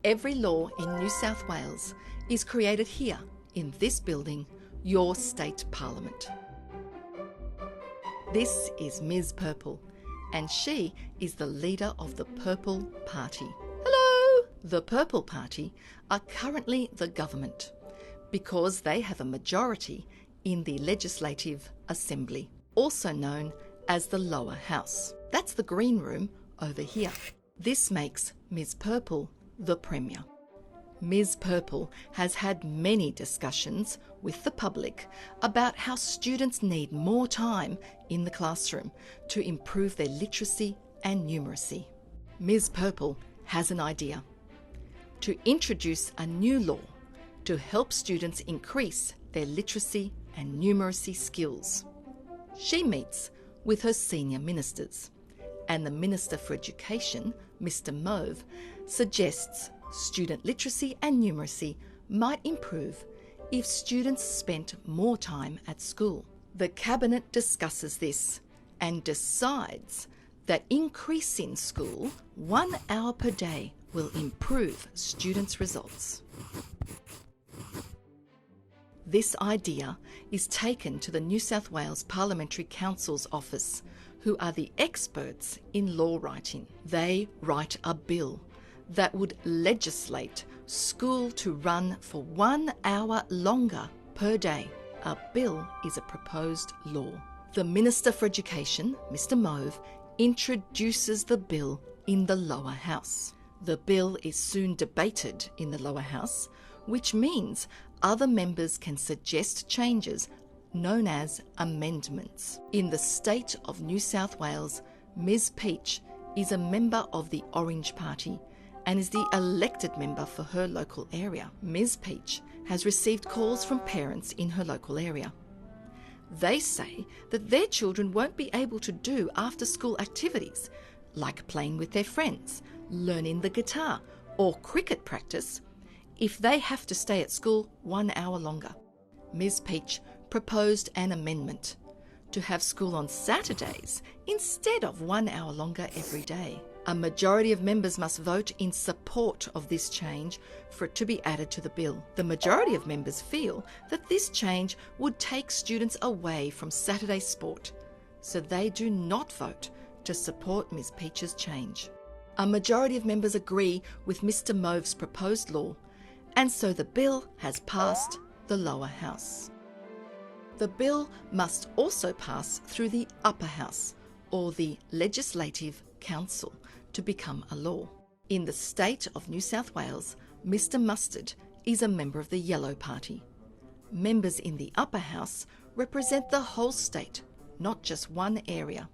Every law in New South Wales is created here in this building, your state parliament. This is Ms. Purple, and she is the leader of the Purple Party. Hello! The Purple Party are currently the government because they have a majority in the Legislative Assembly, also known as the lower house. That's the green room over here. This makes Ms. Purple the Premier. Ms. Purple has had many discussions with the public about how students need more time in the classroom to improve their literacy and numeracy. Ms. Purple has an idea: to introduce a new law to help students increase their literacy and numeracy skills. She meets with her senior ministers, and the Minister for Education, Mr. Mauve, suggests student literacy and numeracy might improve if students spent more time at school. The Cabinet discusses this and decides that increasing school 1 hour per day will improve students' results. This idea is taken to the New South Wales Parliamentary Council's office, who are the experts in law writing. They write a bill that would legislate school to run for 1 hour longer per day. A bill is a proposed law. The Minister for Education, Mr. Mauve, introduces the bill in the lower house. The bill is soon debated in the lower house, which means other members can suggest changes known as amendments. In the state of New South Wales, Ms. Peach is a member of the Orange Party and is the elected member for her local area. Ms. Peach has received calls from parents in her local area. They say that their children won't be able to do after-school activities like playing with their friends, learning the guitar, or cricket practice if they have to stay at school 1 hour longer. Ms. Peach proposed an amendment to have school on Saturdays instead of 1 hour longer every day. A majority of members must vote in support of this change for it to be added to the bill. The majority of members feel that this change would take students away from Saturday sport, so they do not vote to support Ms. Peach's change. A majority of members agree with Mr. Mauve's proposed law, and so the bill has passed the lower house. The bill must also pass through the upper house, or the Legislative Council, to become a law. In the state of New South Wales, Mr. Mustard is a member of the Yellow Party. Members in the upper house represent the whole state, not just one area.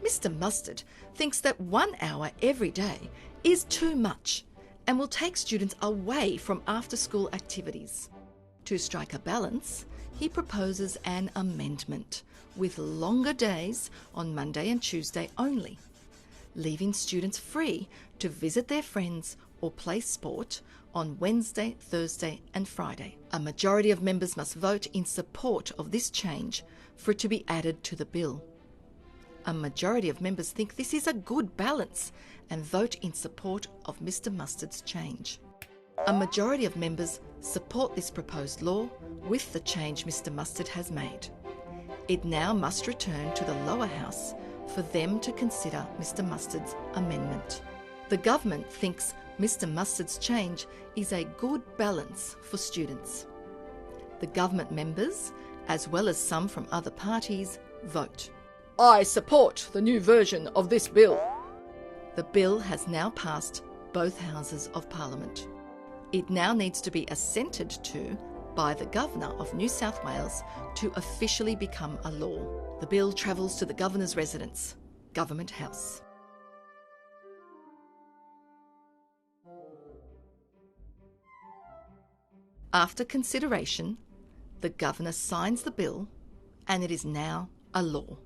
Mr. Mustard thinks that 1 hour every day is too much and will take students away from after-school activities. To strike a balance, he proposes an amendment with longer days on Monday and Tuesday only, leaving students free to visit their friends or play sport on Wednesday, Thursday and Friday. A majority of members must vote in support of this change for it to be added to the bill. A majority of members think this is a good balance and vote in support of Mr. Mustard's change. A majority of members support this proposed law with the change Mr. Mustard has made. It now must return to the lower house for them to consider Mr. Mustard's amendment. The government thinks Mr. Mustard's change is a good balance for students. The government members, as well as some from other parties, vote. I support the new version of this bill. The bill has now passed both houses of Parliament. It now needs to be assented to by the Governor of New South Wales to officially become a law. The bill travels to the Governor's residence, Government House. After consideration, the Governor signs the bill and it is now a law.